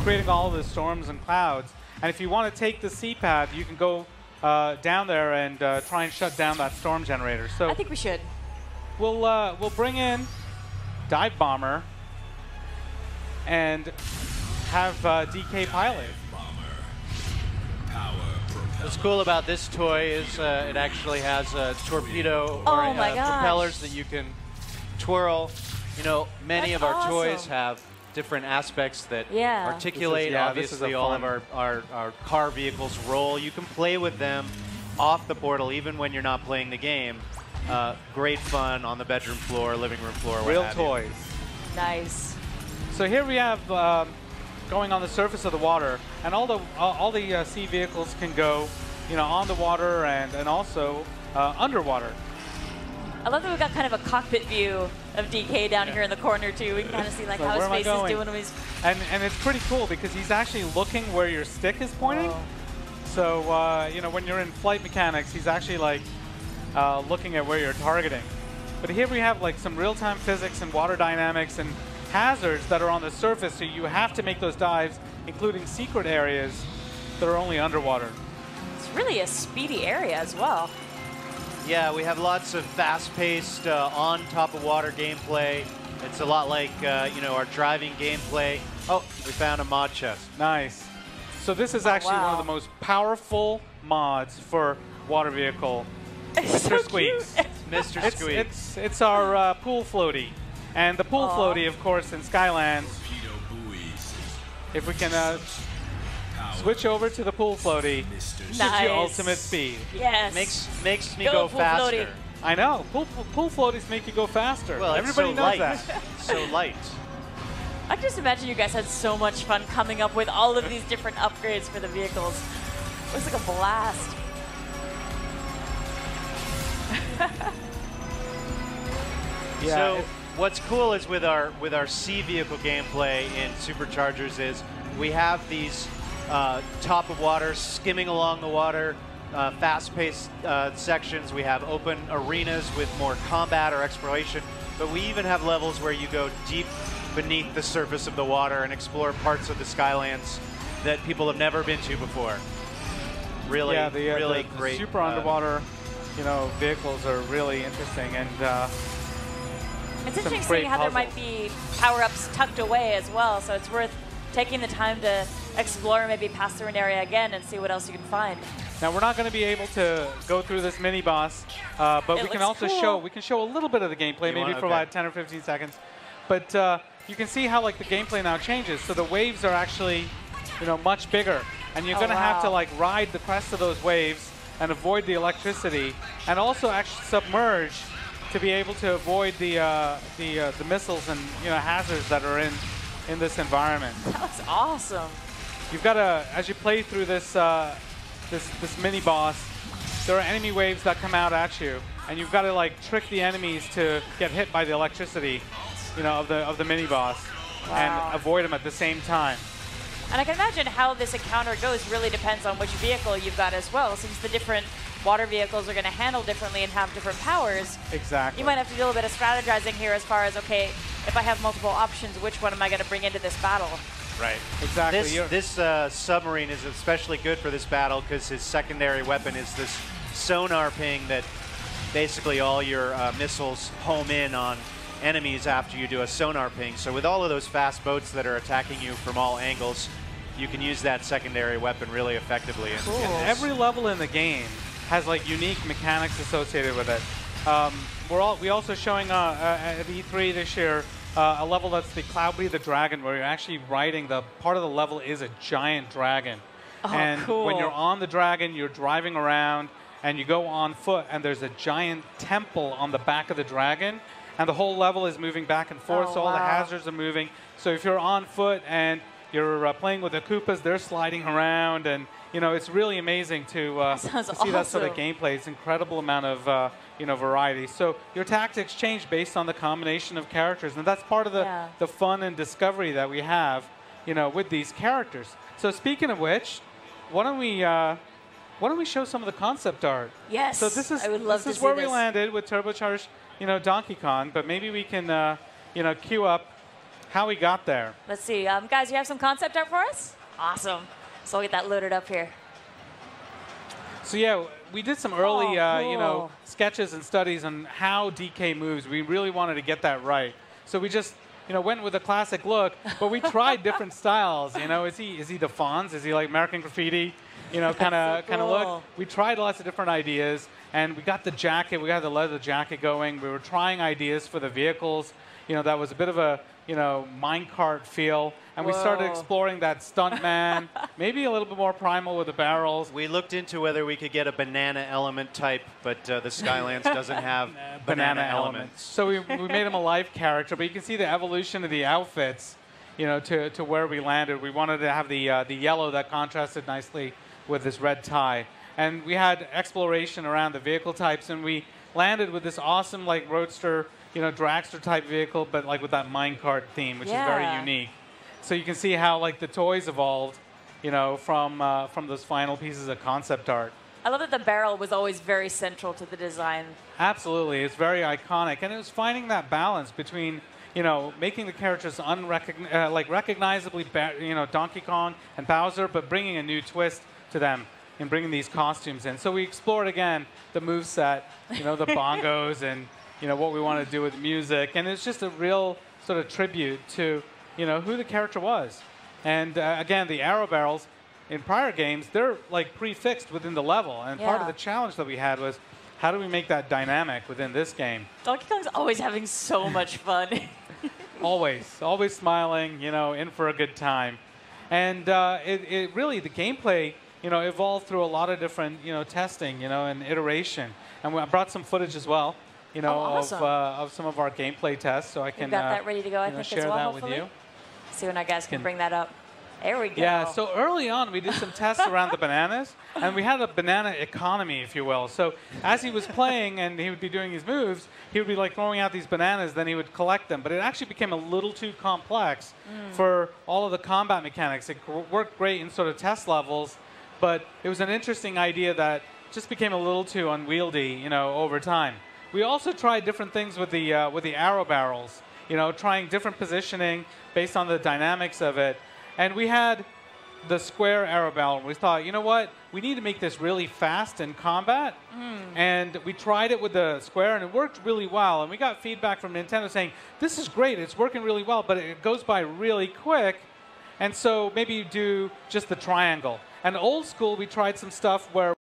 creating all of the storms and clouds. And if you want to take the sea path, you can go down there and try and shut down that storm generator. So I think we should. We'll bring in Dive Bomber and have DK pilot. What's cool about this toy is it actually has a torpedo or propellers that you can twirl. You know, many of our toys have different aspects that articulate. Obviously, all of our car vehicles roll. You can play with them off the portal, even when you're not playing the game. Great fun on the bedroom floor, living room floor. Real toys. Nice. So here we have going on the surface of the water, and all the sea vehicles can go, you know, on the water and also underwater. I love that we've got kind of a cockpit view of DK down here in the corner too. We can kind of see like how his face is doing when he's. And it's pretty cool because he's actually looking where your stick is pointing. So you know, when you're in flight mechanics, he's actually like looking at where you're targeting. But here we have like some real-time physics and water dynamics and hazards that are on the surface, so you have to make those dives, including secret areas that are only underwater. It's really a speedy area as well. Yeah, we have lots of fast-paced, on top of water gameplay. It's a lot like you know, our driving gameplay. Oh, we found a mod chest. Nice. So this is actually one of the most powerful mods for water vehicle. Mr. Squeaks. Mr. Squeaks. It's our pool floaty. And the pool floaty, of course, in Skylands. If we can switch over to the pool floaty, gives you ultimate speed. Yes. Makes me go faster. Floaty. I know. Pool floaties make you go faster. Well, everybody knows that. So light. I can just imagine you guys had so much fun coming up with all of these different upgrades for the vehicles. Looks like a blast. So what's cool is with our sea vehicle gameplay in SuperChargers is we have these top of water, skimming along the water, fast-paced sections. We have open arenas with more combat or exploration, but we even have levels where you go deep beneath the surface of the water and explore parts of the Skylands that people have never been to before. Really, really great. The super underwater, you know, vehicles are really interesting, and it's interesting seeing how there might be power-ups tucked away as well. So it's worth taking the time to explore, maybe pass through an area again, and see what else you can find. Now we're not going to be able to go through this mini boss, but we can also show a little bit of the gameplay, maybe for about 10 or 15 seconds. But you can see how like the gameplay now changes. So the waves are actually, you know, much bigger, and you're going to have to like ride the crest of those waves and avoid the electricity, and also actually submerge to be able to avoid the missiles and, you know, hazards that are in this environment. That's awesome. You've got to, as you play through this this mini boss, there are enemy waves that come out at you, and you've got to like trick the enemies to get hit by the electricity, you know, of the mini boss, and avoid them at the same time. And I can imagine how this encounter goes really depends on which vehicle you've got as well, since the different water vehicles are going to handle differently and have different powers. Exactly. You might have to do a little bit of strategizing here as far as, okay, if I have multiple options, which one am I going to bring into this battle? Right. Exactly. This submarine is especially good for this battle because his secondary weapon is this sonar ping that basically all your missiles home in on enemies after you do a sonar ping. So with all of those fast boats that are attacking you from all angles, you can use that secondary weapon really effectively. Cool. And every level in the game has like unique mechanics associated with it. We also showing at E3 this year a level that's the Cloudbee the Dragon, where you're actually riding part of the level is a giant dragon. And when you're on the dragon, you're driving around and you go on foot, and there's a giant temple on the back of the dragon, and the whole level is moving back and forth, so all the hazards are moving. So if you're on foot and you're playing with the Koopas, they're sliding around, and you know, it's really amazing to see that sort of gameplay. It's an incredible amount of you know, variety. So your tactics change based on the combination of characters, and that's part of the fun and discovery that we have, you know, with these characters. So speaking of which, why don't we show some of the concept art? Yes. So this is where we landed with turbocharged, you know, Donkey Kong, but maybe we can you know, queue up how we got there. Let's see. Guys, you have some concept art for us? Awesome. So we'll get that loaded up here. So yeah, we did some early, cool. you know, sketches and studies on how DK moves. We really wanted to get that right. So we just, you know, went with a classic look, but we tried different styles. You know, is he the Fonz? Is he like American Graffiti? You know, kind of look. We tried lots of different ideas, and we got the jacket. We got the leather jacket going. We were trying ideas for the vehicles. You know, that was a bit of a, you know, minecart feel. And we started exploring that stuntman, maybe a little bit more primal with the barrels. We looked into whether we could get a banana element type, but the Skylands doesn't have banana elements. So we made him a life character, but you can see the evolution of the outfits, you know, to where we landed. We wanted to have the yellow that contrasted nicely with this red tie. And we had exploration around the vehicle types, and we landed with this awesome, like, roadster, you know, dragster type vehicle, but like with that minecart theme, which is very unique. So you can see how, like, the toys evolved, you know, from those final pieces of concept art. I love that the barrel was always very central to the design. Absolutely, it's very iconic, and it was finding that balance between, you know, making the characters like recognizably, you know, Donkey Kong and Bowser, but bringing a new twist to them and bringing these costumes in. So we explored again the moveset, you know, the bongos, and you know what we want to do with music, and it's just a real sort of tribute to, you know, who the character was. And again, the arrow barrels in prior games, they're like prefixed within the level, and part of the challenge that we had was how do we make that dynamic within this game? Donkey Kong's always having so much fun. always smiling, you know, in for a good time. And it really, the gameplay, you know, evolved through a lot of different, you know, testing, you know, and iteration. And I brought some footage as well, you know, of some of our gameplay tests, so I can got that ready to go, I think, share as well, that hopefully. with you. See when our guys can bring that up. There we go. Yeah, so early on, we did some tests around the bananas, and we had a banana economy, if you will. So as he was playing and he would be doing his moves, he would be like throwing out these bananas, then he would collect them. But it actually became a little too complex for all of the combat mechanics. It worked great in sort of test levels, but it was an interesting idea that just became a little too unwieldy, you know, over time. We also tried different things with the arrow barrels, you know, trying different positioning based on the dynamics of it. And we had the square arrow barrel. We thought, you know what? We need to make this really fast in combat. And we tried it with the square, and it worked really well. And we got feedback from Nintendo saying, this is great. It's working really well, but it goes by really quick. And so maybe you do just the triangle. And old school, we tried some stuff where